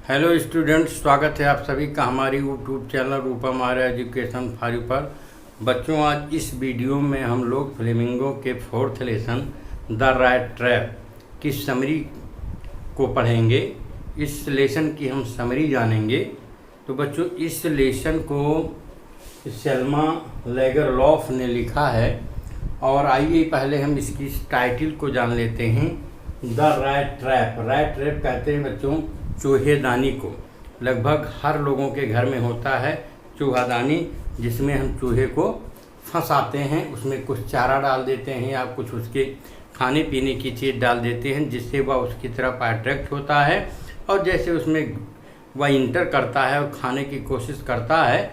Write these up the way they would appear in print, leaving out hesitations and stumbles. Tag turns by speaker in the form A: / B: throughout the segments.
A: Hello students, स्वागत है आप सभी का हमारी YouTube channel Rupam Arya education for you पर। बच्चों, आज इस वीडियो में हम लोग फ्लेमिंगो के 4th lesson the rat trap की समरी को पढ़ेंगे। इस लेसन की हम समरी जानेंगे। तो बच्चों, इस लेसन को सेल्मा लेगरलॉफ ने लिखा है और आइए पहले हम इसकी टाइटल को जान लेते हैं। The rat trap. Rat trap कहते हैं बच्चों चूहेदानी को। लगभग हर लोगों के घर में होता है चूहादानी, जिसमें हम चूहे को फंसाते हैं। उसमें कुछ चारा डाल देते हैं या कुछ उसके खाने पीने की चीज़ डाल देते हैं, जिससे वह उसकी तरफ अट्रैक्ट होता है और जैसे उसमें वह इंटर करता है और खाने की कोशिश करता है,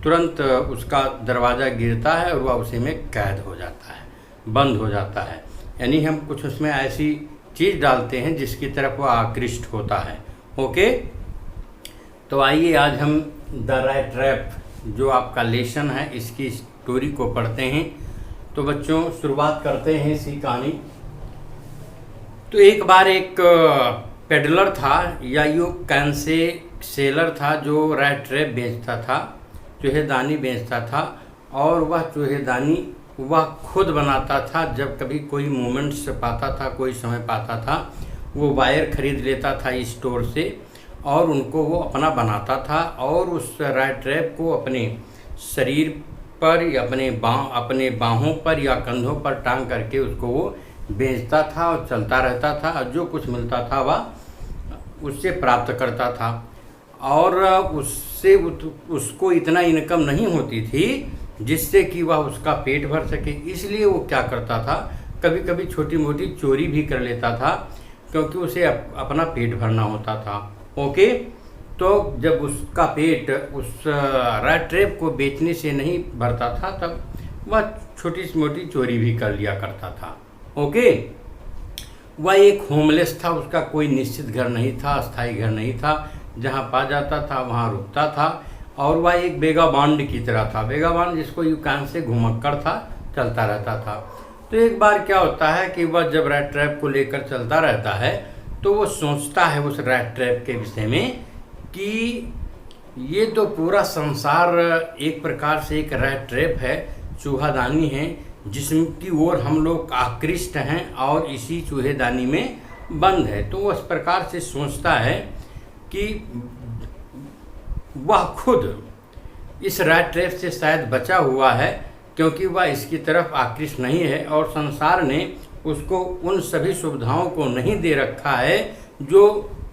A: तुरंत उसका दरवाज़ा गिरता है और वह उसी में कैद हो जाता है, बंद हो जाता है। यानी हम कुछ उसमें ऐसी चीज़ डालते हैं जिसकी तरफ वह आकृष्ट होता है। ओके, तो आइए आज हम द रैट ट्रैप जो आपका लेसन है इसकी स्टोरी को पढ़ते हैं। तो बच्चों, शुरुआत करते हैं इसी कहानी। तो एक बार एक पेडलर था या यूँ कैन से सेलर था जो रैट ट्रैप बेचता था, चूहेदानी बेचता था। और वह चूहेदानी वह खुद बनाता था। जब कभी कोई मोमेंट्स पाता था, कोई समय पाता था, वो वायर खरीद लेता था स्टोर से और उनको वो अपना बनाता था और उस रैट ट्रैप को अपने शरीर पर या अपने बाहों पर या कंधों पर टांग करके उसको वो बेचता था और चलता रहता था और जो कुछ मिलता था वह उससे प्राप्त करता था। और उससे उसको इतना इनकम नहीं होती थी जिससे कि वह उसका पेट भर सके। इसलिए वो क्या करता था, कभी कभी छोटी मोटी चोरी भी कर लेता था, क्योंकि उसे अपना पेट भरना होता था। ओके, तो जब उसका पेट उस रैट ट्रैप को बेचने से नहीं भरता था, तब वह छोटी मोटी चोरी भी कर लिया करता था। ओके, वह एक होमलेस था, उसका कोई निश्चित घर नहीं था, अस्थायी घर नहीं था। जहाँ पा जाता था वहाँ रुकता था और वह एक बेगाबांड की तरह था। बेगाबांड जिसको यू कैन से घुमक्कड़ था, चलता रहता था। तो एक बार क्या होता है कि वह जब रैट ट्रैप को लेकर चलता रहता है तो वो सोचता है उस रैट ट्रैप के विषय में कि ये तो पूरा संसार एक प्रकार से एक रैट ट्रैप है, चूहादानी है, जिसकी ओर हम लोग आकृष्ट हैं और इसी चूहेदानी में बंद है। तो वो इस प्रकार से सोचता है कि वह खुद इस रैट ट्रैप से शायद बचा हुआ है, क्योंकि वह इसकी तरफ आकृष्ट नहीं है और संसार ने उसको उन सभी सुविधाओं को नहीं दे रखा है जो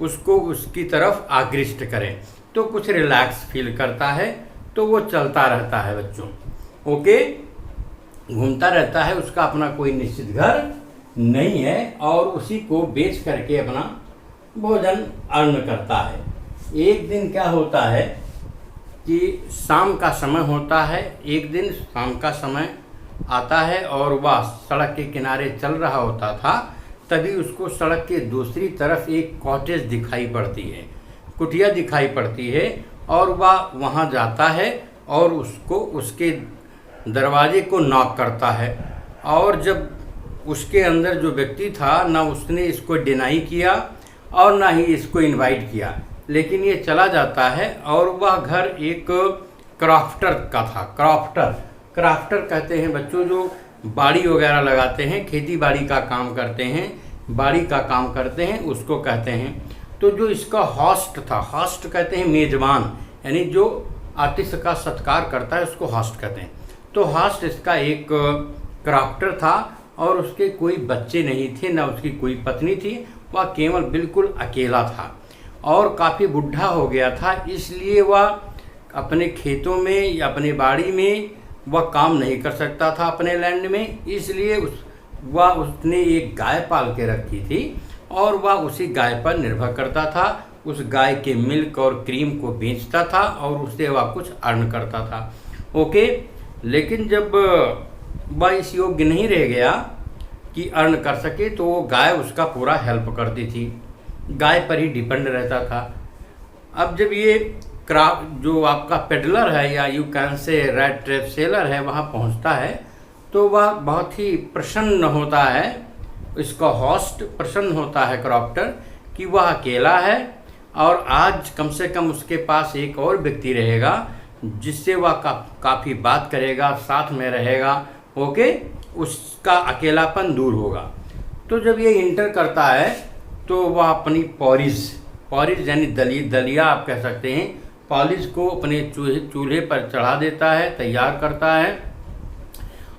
A: उसको उसकी तरफ आकृष्ट करें। तो कुछ रिलैक्स फील करता है, तो वो चलता रहता है बच्चों। ओके, घूमता रहता है, उसका अपना कोई निश्चित घर नहीं है और उसी को बेच करके अपना भोजन अर्न करता है। एक दिन क्या होता है कि शाम का समय होता है। एक दिन शाम का समय आता है और वह सड़क के किनारे चल रहा होता था, तभी उसको सड़क के दूसरी तरफ एक कॉटेज दिखाई पड़ती है, कुटिया दिखाई पड़ती है और वह वहाँ जाता है और उसको उसके दरवाजे को नॉक करता है। और जब उसके अंदर जो व्यक्ति था, ना उसने इसको डिनाई किया और ना ही इसको इनवाइट किया, लेकिन ये चला जाता है। और वह घर एक क्राफ्टर का था। क्राफ्टर कहते हैं बच्चों जो बाड़ी वगैरह लगाते हैं, खेती बाड़ी का काम करते हैं, बाड़ी का काम करते हैं, उसको कहते हैं। तो जो इसका हॉस्ट था, हॉस्ट कहते हैं मेजबान, यानी जो आतिथ्य का सत्कार करता है उसको हॉस्ट कहते हैं। तो हॉस्ट इसका एक क्राफ्टर था और उसके कोई बच्चे नहीं थे, ना उसकी कोई पत्नी थी, वह केवल बिल्कुल अकेला था और काफ़ी बुढ़ा हो गया था। इसलिए वह अपने खेतों में या अपने बाड़ी में वह काम नहीं कर सकता था अपने लैंड में। इसलिए उसने एक गाय पाल के रखी थी और वह उसी गाय पर निर्भर करता था। उस गाय के मिल्क और क्रीम को बेचता था और उससे वह कुछ अर्न करता था। ओके, लेकिन जब वह इस योग्य नहीं रह गया कि अर्न कर सके, तो वो गाय उसका पूरा हेल्प करती थी, गाय पर ही डिपेंड रहता था। अब जब ये जो आपका पेडलर है या you can say rat trap seller है वहाँ पहुँचता है, तो वह बहुत ही प्रसन्न होता है। इसका हॉस्ट प्रसन्न होता है क्राफ्टर कि वह अकेला है और आज कम से कम उसके पास एक और व्यक्ति रहेगा जिससे वह काफ़ी बात करेगा, साथ में रहेगा। ओके, उसका अकेलापन दूर होगा। तो जब ये इंटर करता है तो वह अपनी पॉलिश यानी दलिया आप कह सकते हैं, पॉलिश को अपने चूल्हे पर चढ़ा देता है, तैयार करता है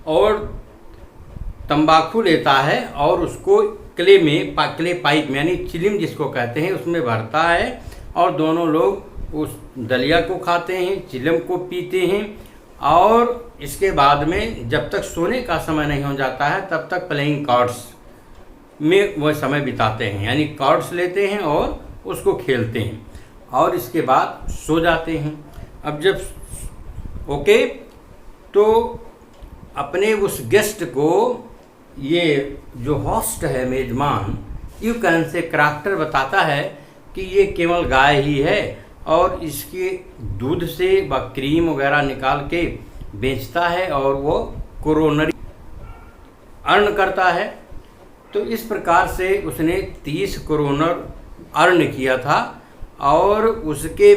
A: और तंबाकू लेता है और उसको क्ले पाइप में यानी चिलिम जिसको कहते हैं उसमें भरता है और दोनों लोग उस दलिया को खाते हैं, चिलम को पीते हैं और इसके बाद में जब तक सोने का समय नहीं हो जाता है तब तक प्लेइंग कार्ड्स में वह समय बिताते हैं, यानी कार्ड्स लेते हैं और उसको खेलते हैं और इसके बाद सो जाते हैं। अब जब ओके तो अपने उस गेस्ट को ये जो होस्ट है, मेजबान, यू कैन से करैक्टर बताता है कि ये केवल गाय ही है और इसके दूध से वह क्रीम वगैरह निकाल के बेचता है और वो कोरोनरी अर्न करता है। तो इस प्रकार से उसने 30 कोरोनर अर्न किया था और उसके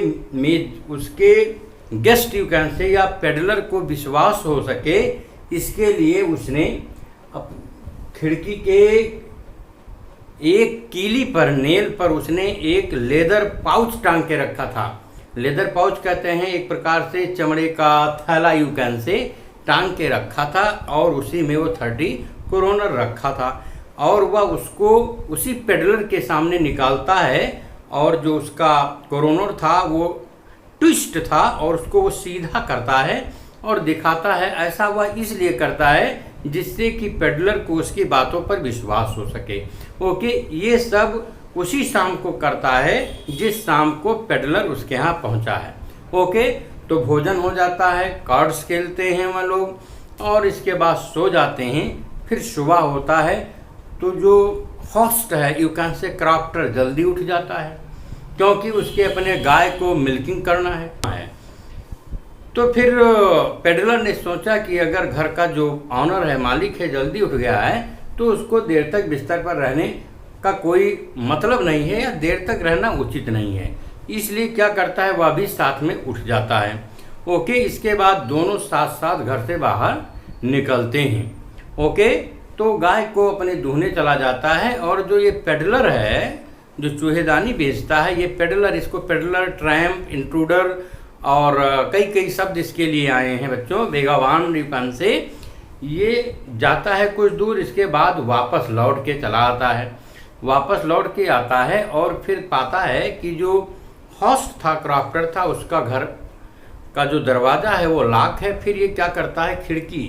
A: गेस्ट यू कैन से या पेडलर को विश्वास हो सके इसके लिए उसने खिड़की के एक कीली पर, नेल पर उसने एक लेदर पाउच टांग के रखा था। लेदर पाउच कहते हैं एक प्रकार से चमड़े का थैला यू कैन से टांग के रखा था और उसी में वो 30 कोरोनर रखा था और वह उसको उसी पेडलर के सामने निकालता है और जो उसका कोरोनर था वो ट्विस्ट था और उसको वो सीधा करता है और दिखाता है। ऐसा वह इसलिए करता है जिससे कि पेडलर को उसकी बातों पर विश्वास हो सके। ओके, ये सब उसी शाम को करता है जिस शाम को पेडलर उसके यहाँ पहुँचा है। ओके, तो भोजन हो जाता है, कार्ड्स खेलते हैं वह लोग और इसके बाद सो जाते हैं। फिर सुबह होता है तो जो होस्ट है यू कैन से क्रॉफ्टर जल्दी उठ जाता है क्योंकि उसके अपने गाय को मिल्किंग करना है। तो फिर पेडलर ने सोचा कि अगर घर का जो ऑनर है, मालिक है, जल्दी उठ गया है तो उसको देर तक बिस्तर पर रहने का कोई मतलब नहीं है या देर तक रहना उचित नहीं है, इसलिए क्या करता है वह भी साथ में उठ जाता है। ओके, इसके बाद दोनों साथ साथ घर से बाहर निकलते हैं। ओके, तो गाय को अपने दूहने चला जाता है और जो ये पेडलर है जो चूहेदानी बेचता है, ये पेडलर, इसको पेडलर, ट्रैम्प, इंट्रूडर और कई शब्द इसके लिए आए हैं बच्चों, बेगावान रिपन से। ये जाता है कुछ दूर, इसके बाद वापस लौट के चला आता है, वापस लौट के आता है और फिर पाता है कि जो होस्ट था, क्रॉफ्टर था, उसका घर का जो दरवाज़ा है वो लॉक है। फिर ये क्या करता है, खिड़की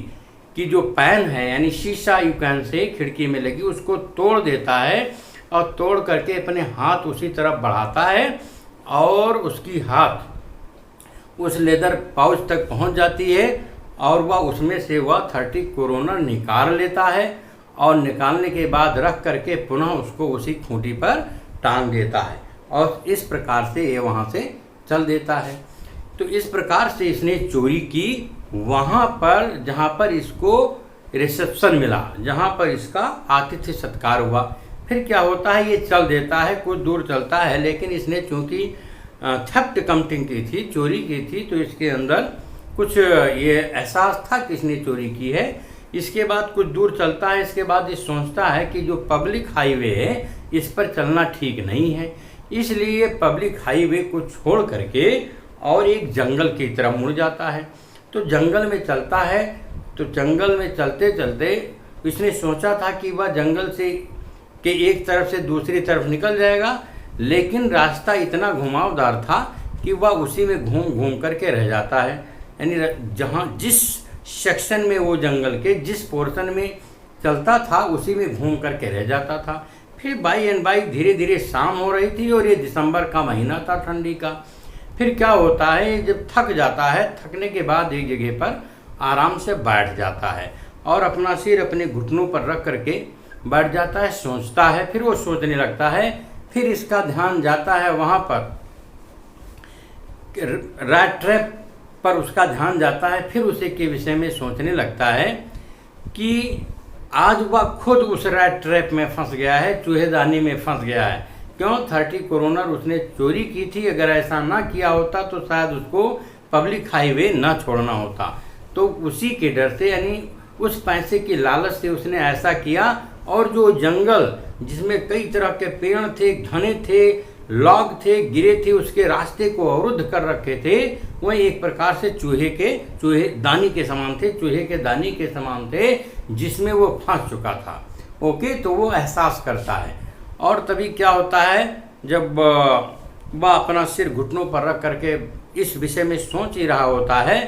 A: की जो पैन है यानी शीशा यू कैन से खिड़की में लगी उसको तोड़ देता है और तोड़ करके अपने हाथ उसी तरफ बढ़ाता है और उसकी हाथ उस लेदर पाउच तक पहुंच जाती है और वह उसमें से वह 30 कोरोनर निकाल लेता है और निकालने के बाद रख करके पुनः उसको उसी खूंटी पर टांग देता है और इस प्रकार से ये वहाँ से चल देता है। तो इस प्रकार से इसने चोरी की वहाँ पर जहाँ पर इसको रिसेप्शन मिला, जहाँ पर इसका आतिथ्य सत्कार हुआ। फिर क्या होता है, ये चल देता है, कुछ दूर चलता है, लेकिन इसने चूँकि थेफ्ट कमिटिंग की थी, चोरी की थी, तो इसके अंदर कुछ ये एहसास था कि इसने चोरी की है। इसके बाद कुछ दूर चलता है, इसके बाद ये सोचता है कि जो पब्लिक हाईवे है इस पर चलना ठीक नहीं है, इसलिए पब्लिक हाईवे को छोड़ करके और एक जंगल की तरफ मुड़ जाता है। तो जंगल में चलता है, तो जंगल में चलते चलते इसने सोचा था कि वह जंगल से के एक तरफ से दूसरी तरफ निकल जाएगा, लेकिन रास्ता इतना घुमावदार था कि वह उसी में घूम घूम करके रह जाता है। यानी जहाँ जिस सेक्शन में वो जंगल के जिस पोर्शन में चलता था उसी में घूम करके रह जाता था। फिर बाई एंड बाई धीरे धीरे शाम हो रही थी और ये दिसंबर का महीना था, ठंडी का। फिर क्या होता है, जब थक जाता है, थकने के बाद एक जगह पर आराम से बैठ जाता है और अपना सिर अपने घुटनों पर रख करके बैठ जाता है, सोचता है। फिर वो सोचने लगता है, फिर इसका ध्यान जाता है वहाँ पर रैट ट्रैप पर, उसका ध्यान जाता है। फिर उसे के विषय में सोचने लगता है कि आज वह खुद उस रैट ट्रैप में फंस गया है, चूहेदानी में फंस गया है। क्यों 30 करोनर उसने चोरी की थी। अगर ऐसा ना किया होता तो शायद उसको पब्लिक हाईवे ना छोड़ना होता। तो उसी के डर से, यानी उस पैसे की लालच से उसने ऐसा किया। और जो जंगल जिसमें कई तरह के पेड़ थे, घने थे, लॉग थे, गिरे थे, उसके रास्ते को अवरुद्ध कर रखे थे, वह एक प्रकार से चूहे दानी के समान थे, चूहे के दानी के समान थे, जिसमें वो फंस चुका था। ओके, तो वो एहसास करता है। और तभी क्या होता है, जब वह अपना सिर घुटनों पर रख करके इस विषय में सोच ही रहा होता है,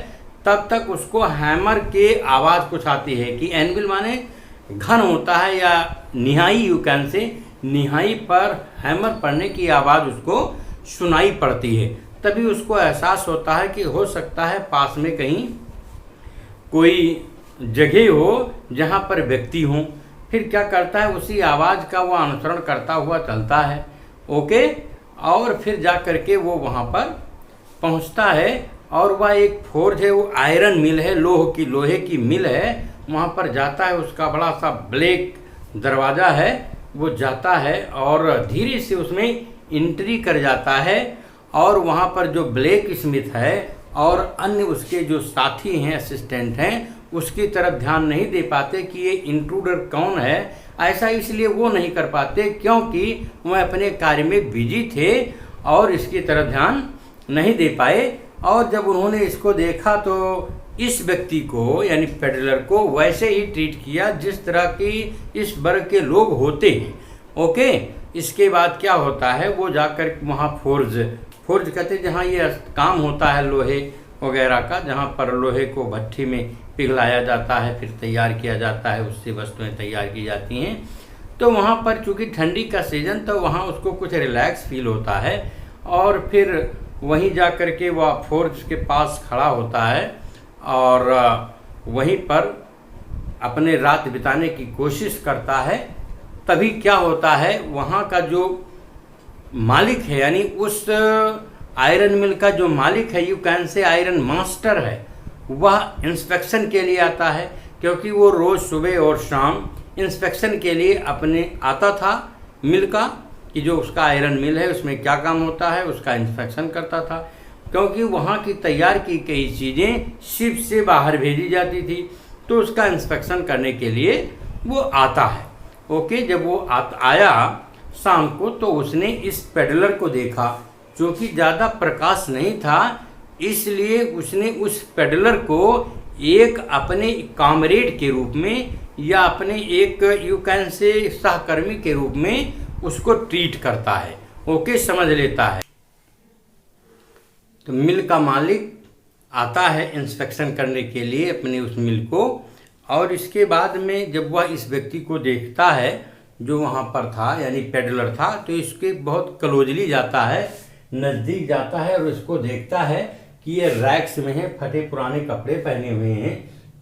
A: तब तक उसको हैमर के आवाज़ कुछ आती है कि एनविल माने घन होता है या निहाई, यू कैन से, निहाई पर हैमर पड़ने की आवाज़ उसको सुनाई पड़ती है। तभी उसको एहसास होता है कि हो सकता है पास में कहीं कोई जगह हो जहाँ पर व्यक्ति हों। फिर क्या करता है, उसी आवाज़ का वह अनुसरण करता हुआ चलता है। ओके, और फिर जा करके वो वहाँ पर पहुँचता है और वह एक फोर्ज है, वो आयरन मिल है, लोहे की मिल है, वहाँ पर जाता है। उसका बड़ा सा ब्लैक दरवाज़ा है, वो जाता है और धीरे से उसमें एंट्री कर जाता है। और वहाँ पर जो ब्लैक स्मिथ है और अन्य उसके जो साथी हैं, असिस्टेंट हैं, उसकी तरफ ध्यान नहीं दे पाते कि ये इंट्रूडर कौन है। ऐसा इसलिए वो नहीं कर पाते क्योंकि वह अपने कार्य में बिजी थे और इसकी तरफ ध्यान नहीं दे पाए। और जब उन्होंने इसको देखा तो इस व्यक्ति को, यानी पेडलर को, वैसे ही ट्रीट किया जिस तरह की इस वर्ग के लोग होते हैं। ओके, इसके बाद क्या होता है, वो जाकर वहाँ फोर्ज कहते हैं जहाँ ये काम होता है लोहे वगैरह का, जहाँ पर लोहे को भट्ठी में पिघलाया जाता है, फिर तैयार किया जाता है, उससे वस्तुएं तैयार की जाती हैं। तो वहाँ पर चूँकि ठंडी का सीज़न, तो वहाँ उसको कुछ रिलैक्स फील होता है। और फिर वहीं जा कर के वह फोर्ज के पास खड़ा होता है और वहीं पर अपने रात बिताने की कोशिश करता है। तभी क्या होता है, वहाँ का जो मालिक है, यानी उस आयरन मिल का जो मालिक है, you can say iron master है, वह इंस्पेक्शन के लिए आता है। क्योंकि वो रोज़ सुबह और शाम इंस्पेक्शन के लिए अपने आता था मिल का, कि जो उसका आयरन मिल है उसमें क्या काम होता है, उसका इंस्पेक्शन करता था। क्योंकि वहाँ की तैयार की कई चीज़ें शिप से बाहर भेजी जाती थी, तो उसका इंस्पेक्शन करने के लिए वो आता है। ओके, जब वो आया शाम को, तो उसने इस पेडलर को देखा। क्योंकि ज़्यादा प्रकाश नहीं था, इसलिए उसने उस पेडलर को एक अपने कामरेड के रूप में या अपने एक यू कैन से सहकर्मी के रूप में उसको ट्रीट करता है। ओके, समझ लेता है। तो मिल का मालिक आता है इंस्पेक्शन करने के लिए अपने उस मिल को। और इसके बाद में जब वह इस व्यक्ति को देखता है जो वहाँ पर था, यानी पेडलर था, तो इसके बहुत क्लोजली जाता है, नज़दीक जाता है और इसको देखता है कि ये रैक्स में है, फटे पुराने कपड़े पहने हुए हैं,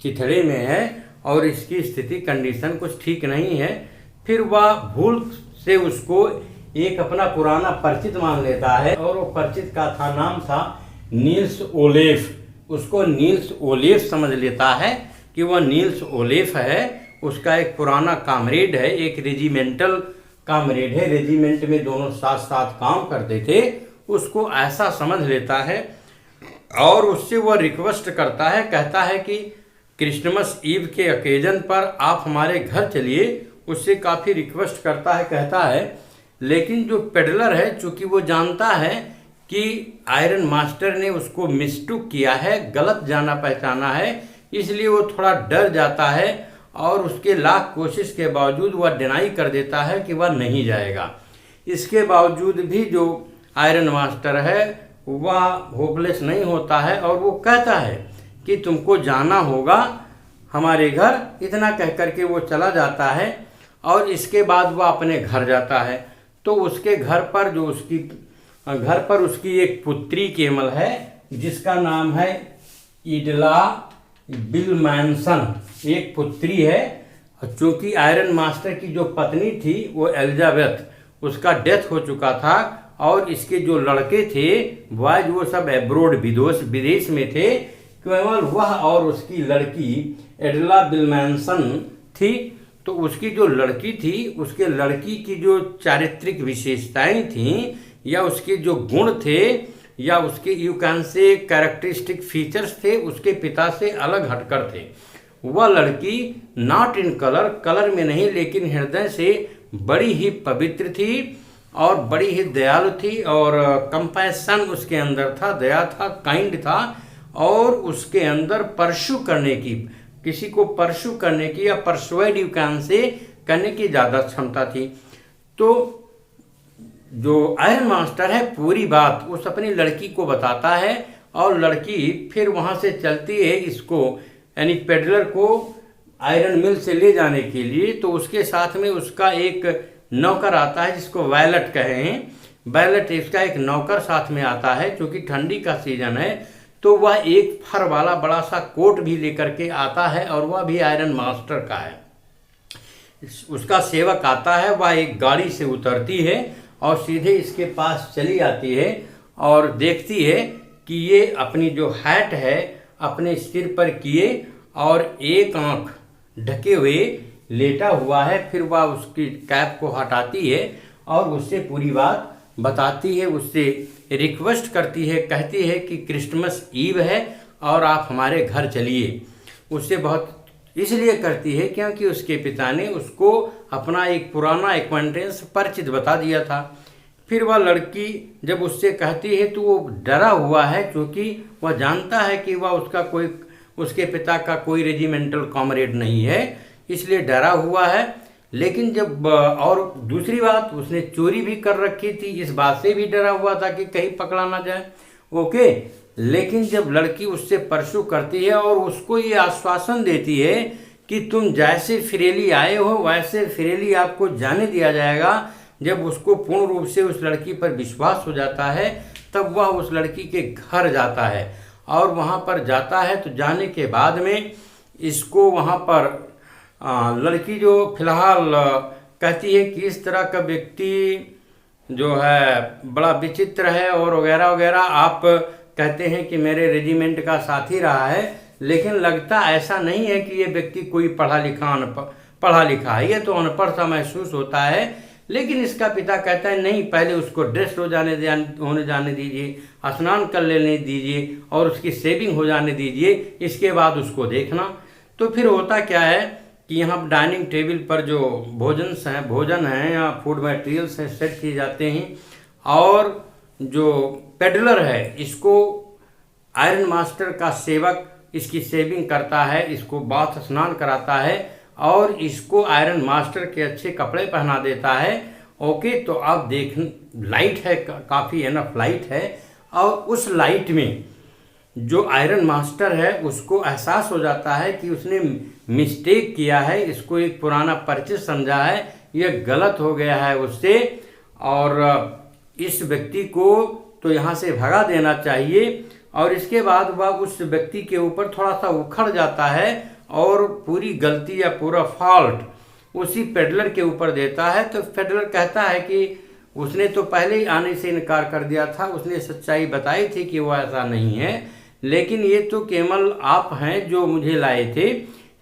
A: चिथड़े में है और इसकी स्थिति कंडीशन कुछ ठीक नहीं है। फिर वह भूल से उसको एक अपना पुराना परिचित मान लेता है और वो परिचित का नाम था नील्स ओलेफ। उसको नील्स ओलेफ समझ लेता है कि वह नील्स ओलेफ है, उसका एक पुराना कामरेड है, एक रेजिमेंटल कामरेड है, रेजिमेंट में दोनों साथ साथ काम करते थे, उसको ऐसा समझ लेता है। और उससे वह रिक्वेस्ट करता है, कहता है कि क्रिसमस ईव के ओकेजन पर आप हमारे घर चलिए। उससे काफ़ी रिक्वेस्ट करता है, कहता है। लेकिन जो पेडलर है, चूँकि वो जानता है कि आयरन मास्टर ने उसको मिस्टूक किया है, गलत जाना पहचाना है, इसलिए वो थोड़ा डर जाता है और उसके लाख कोशिश के बावजूद वह डिनाई कर देता है कि वह नहीं जाएगा। इसके बावजूद भी जो आयरन मास्टर है वह होपलेस नहीं होता है और वो कहता है कि तुमको जाना होगा हमारे घर। इतना कह कर के वो चला जाता है और इसके बाद वह अपने घर जाता है। तो उसके घर पर उसकी एक पुत्री केमल है जिसका नाम है इडला बिलमैनसन, एक पुत्री है। चूँकि आयरन मास्टर की जो पत्नी थी वो एलिजाबेथ, उसका डेथ हो चुका था और इसके जो लड़के थे बॉयज वो सब एब्रोड विदेश में थे। केवल वह और उसकी लड़की एडला बिलमैनसन थी। तो उसकी जो लड़की थी, उसके लड़की की जो चारित्रिक विशेषताएं थीं या उसके जो गुण थे या उसके you can say characteristic features थे, उसके पिता से अलग हटकर थे। वह लड़की नॉट इन कलर, कलर में नहीं लेकिन हृदय से बड़ी ही पवित्र थी और बड़ी ही दयालु थी और कंपैशन उसके अंदर था, दया था, काइंड था और उसके अंदर परसू करने की, किसी को परसू करने की या परसुएड यू कैन से करने की ज़्यादा क्षमता थी। तो जो आयरन मास्टर है पूरी बात उस अपनी लड़की को बताता है और लड़की फिर वहाँ से चलती है इसको यानी पेडलर को आयरन मिल से ले जाने के लिए। तो उसके साथ में उसका एक नौकर आता है जिसको वैलेट कहे हैं, वैलेट इसका एक नौकर साथ में आता है। क्योंकि ठंडी का सीजन है तो वह एक फर वाला बड़ा सा कोट भी लेकर के आता है और वह भी आयरन मास्टर का है। उसका सेवक आता है, वह एक गाड़ी से उतरती है और सीधे इसके पास चली आती है और देखती है कि ये अपनी जो हैट है अपने सिर पर किए और एक आंख ढके हुए लेटा हुआ है। फिर वह उसकी कैप को हटाती है और उससे पूरी बात बताती है, उससे रिक्वेस्ट करती है, कहती है कि क्रिसमस ईव है और आप हमारे घर चलिए। उससे बहुत इसलिए करती है क्योंकि उसके पिता ने उसको अपना एक पुराना एक्वेंटेंस परिचित बता दिया था। फिर वह लड़की जब उससे कहती है तो वो डरा हुआ है क्योंकि वह जानता है कि वह उसके पिता का कोई रेजिमेंटल कॉमरेड नहीं है, इसलिए डरा हुआ है। लेकिन जब और दूसरी बात उसने चोरी भी कर रखी थी, इस बात से भी डरा हुआ था कि कहीं पकड़ा ना जाए। ओके, लेकिन जब लड़की उससे परसू करती है और उसको ये आश्वासन देती है कि तुम जैसे फ्रीली आए हो वैसे फ्रीली आपको जाने दिया जाएगा, जब उसको पूर्ण रूप से उस लड़की पर विश्वास हो जाता है तब वह उस लड़की के घर जाता है और वहाँ पर जाता है। तो जाने के बाद में इसको वहाँ पर लड़की जो फिलहाल कहती है कि इस तरह का व्यक्ति जो है बड़ा विचित्र है और वगैरह वगैरह, आप कहते हैं कि मेरे रेजिमेंट का साथी रहा है, लेकिन लगता ऐसा नहीं है कि ये व्यक्ति कोई पढ़ा लिखा है, ये तो अनपढ़ सा महसूस होता है। लेकिन इसका पिता कहता है नहीं, पहले उसको ड्रेस होने जाने दीजिए, स्नान कर लेने दीजिए और उसकी सेविंग हो जाने दीजिए, इसके बाद उसको देखना। तो फिर होता क्या है कि यहाँ डाइनिंग टेबल पर जो भोजन हैं या फूड मटेरियल्स हैं सेट किए जाते हैं और जो पेडलर है इसको आयरन मास्टर का सेवक इसकी सेविंग करता है, इसको बाथ स्नान कराता है और इसको आयरन मास्टर के अच्छे कपड़े पहना देता है। ओके, तो अब लाइट है, काफ़ी एनफ लाइट है और उस लाइट में जो आयरन मास्टर है उसको एहसास हो जाता है कि उसने मिस्टेक किया है, इसको एक पुराना परिचित समझा है, यह गलत हो गया है उससे और इस व्यक्ति को तो यहाँ से भगा देना चाहिए। और इसके बाद वह उस व्यक्ति के ऊपर थोड़ा सा उखड़ जाता है और पूरी गलती या पूरा फॉल्ट उसी पेडलर के ऊपर देता है। तो पेडलर कहता है कि उसने तो पहले ही आने से इनकार कर दिया था, उसने सच्चाई बताई थी कि वो ऐसा नहीं है, लेकिन ये तो केवल आप हैं जो मुझे लाए थे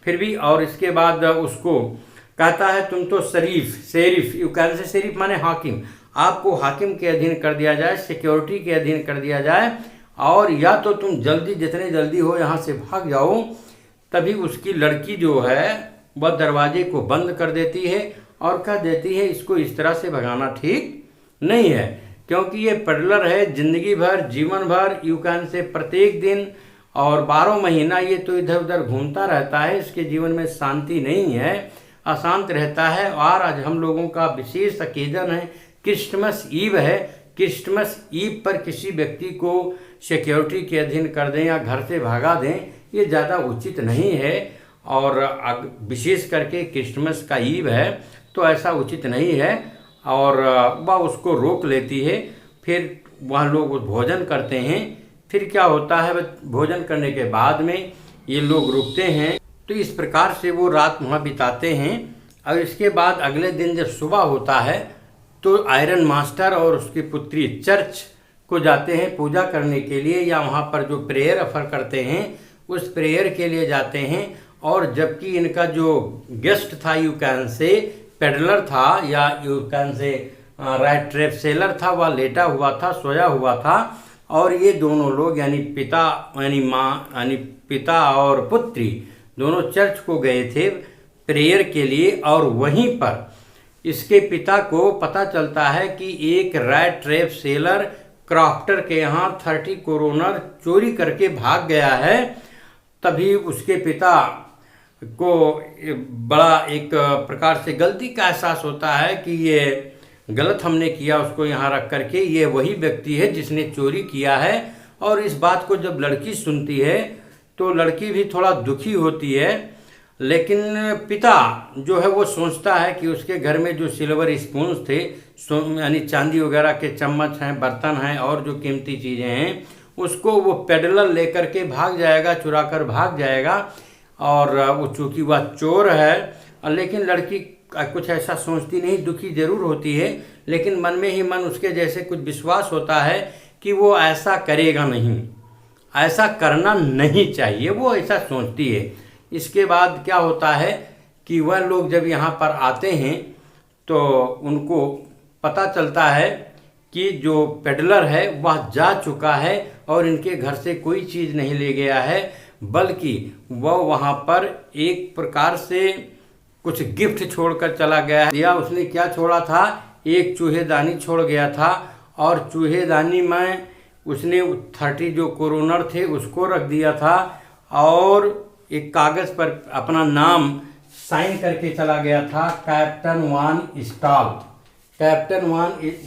A: फिर भी। और इसके बाद उसको कहता है तुम तो sheriff you can say, sheriff माने हाकिम, आपको हाकिम के अधीन कर दिया जाए, सिक्योरिटी के अधीन कर दिया जाए और या तो तुम जितने जल्दी हो यहाँ से भाग जाओ। तभी उसकी लड़की जो है वह दरवाजे को बंद कर देती है और कह देती है इसको इस तरह से भगाना ठीक नहीं है, क्योंकि ये पेडलर है, जिंदगी भर जीवन भर यू कैन से प्रत्येक दिन और 12 महीना ये तो इधर उधर घूमता रहता है, इसके जीवन में शांति नहीं है, अशांत रहता है। और आज हम लोगों का विशेष ओकेजन है, क्रिसमस ईव है। क्रिसमस ईव पर किसी व्यक्ति को सिक्योरिटी के अधीन कर दें या घर से भगा दें, ये ज़्यादा उचित नहीं है। और विशेष करके क्रिसमस का ईव है तो ऐसा उचित नहीं है। और वह उसको रोक लेती है। फिर वह लोग भोजन करते हैं। फिर क्या होता है, भोजन करने के बाद में ये लोग रुकते हैं। तो इस प्रकार से वो रात वहाँ बिताते हैं। और इसके बाद अगले दिन जब सुबह होता है तो आयरन मास्टर और उसकी पुत्री चर्च को जाते हैं पूजा करने के लिए, या वहाँ पर जो प्रेयर ऑफर करते हैं उस प्रेयर के लिए जाते हैं। और जबकि इनका जो गेस्ट था यू कैन से पेडलर था या you can say right trap seller था, वह लेटा हुआ था, सोया हुआ था। और ये दोनों लोग यानी पिता यानी माँ यानी पिता और पुत्री दोनों चर्च को गए थे प्रेयर के लिए। और वहीं पर इसके पिता को पता चलता है कि एक रैट ट्रैप सेलर क्रॉफ्टर के यहाँ 30 कोरोनर चोरी करके भाग गया है। तभी उसके पिता को बड़ा एक प्रकार से गलती का एहसास होता है कि ये गलत हमने किया उसको यहाँ रख करके, ये वही व्यक्ति है जिसने चोरी किया है। और इस बात को जब लड़की सुनती है तो लड़की भी थोड़ा दुखी होती है, लेकिन पिता जो है वो सोचता है कि उसके घर में जो सिल्वर स्पून्स थे यानी चांदी वगैरह के चम्मच हैं, बर्तन हैं और जो कीमती चीज़ें हैं, उसको वो पेडलर लेकर के भाग जाएगा, चुरा कर भाग जाएगा। और वो चूँकि वह चोर है, लेकिन लड़की कुछ ऐसा सोचती नहीं, दुखी जरूर होती है, लेकिन मन में ही मन उसके जैसे कुछ विश्वास होता है कि वो ऐसा करेगा नहीं, ऐसा करना नहीं चाहिए, वो ऐसा सोचती है। इसके बाद क्या होता है कि वह लोग जब यहाँ पर आते हैं तो उनको पता चलता है कि जो पेडलर है वह जा चुका है और इनके घर से कोई चीज़ नहीं ले गया है, बल्कि वह वहाँ पर एक प्रकार से कुछ गिफ्ट छोड़कर चला गया है। या उसने क्या छोड़ा था, एक चूहेदानी छोड़ गया था और चूहेदानी में उसने 30 जो कोरोनर थे उसको रख दिया था और एक कागज़ पर अपना नाम साइन करके चला गया था, कैप्टन वान स्टॉल। कैप्टन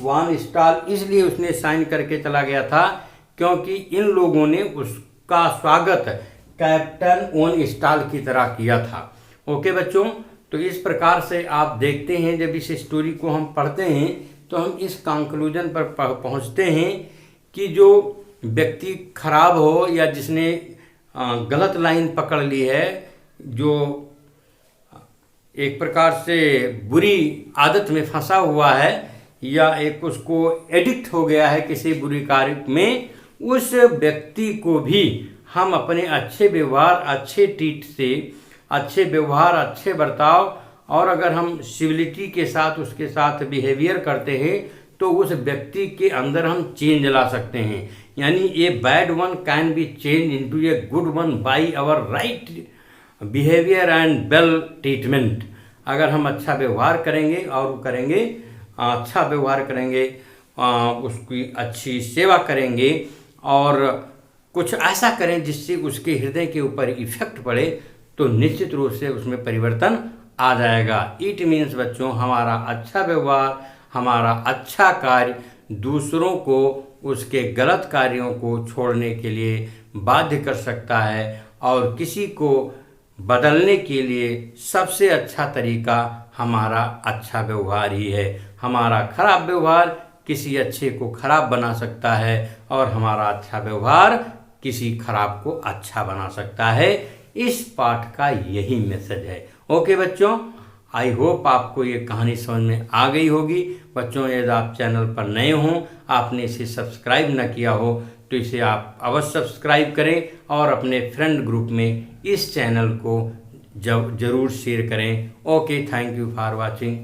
A: वान स्टॉल इसलिए उसने साइन करके चला गया था क्योंकि इन लोगों ने उसका स्वागत कैप्टन ओन स्टॉल की तरह किया था। ओके बच्चों, तो इस प्रकार से आप देखते हैं जब इस स्टोरी को हम पढ़ते हैं तो हम इस कंक्लूजन पर पहुंचते हैं कि जो व्यक्ति खराब हो या जिसने गलत लाइन पकड़ ली है, जो एक प्रकार से बुरी आदत में फंसा हुआ है या एक उसको एडिक्ट हो गया है किसी बुरी कार्य में, उस व्यक्ति को भी हम अपने अच्छे व्यवहार, अच्छे ट्रीट से, अच्छे व्यवहार, अच्छे बर्ताव और अगर हम सिविलिटी के साथ उसके साथ बिहेवियर करते हैं तो उस व्यक्ति के अंदर हम चेंज ला सकते हैं। यानी a bad one can be change into a good one by our right behaviour and well treatment. अगर हम अच्छा व्यवहार करेंगे और करेंगे अच्छा व्यवहार करेंगे, उसकी अच्छी सेवा करेंगे और कुछ ऐसा करें जिससे उसके हृदय के ऊपर इफेक्ट पड़े, तो निश्चित रूप से उसमें परिवर्तन आ जाएगा। इट मीन्स बच्चों, हमारा अच्छा व्यवहार, हमारा अच्छा कार्य दूसरों को उसके गलत कार्यों को छोड़ने के लिए बाध्य कर सकता है और किसी को बदलने के लिए सबसे अच्छा तरीका हमारा अच्छा व्यवहार ही है। हमारा खराब व्यवहार किसी अच्छे को खराब बना सकता है और हमारा अच्छा व्यवहार किसी खराब को अच्छा बना सकता है। इस पाठ का यही मैसेज है। ओके बच्चों, आई होप आपको ये कहानी समझ में आ गई होगी। बच्चों, यदि आप चैनल पर नए हों, आपने इसे सब्सक्राइब न किया हो तो इसे आप अवश्य सब्सक्राइब करें और अपने फ्रेंड ग्रुप में इस चैनल को जरूर शेयर करें। Okay, thank you for watching.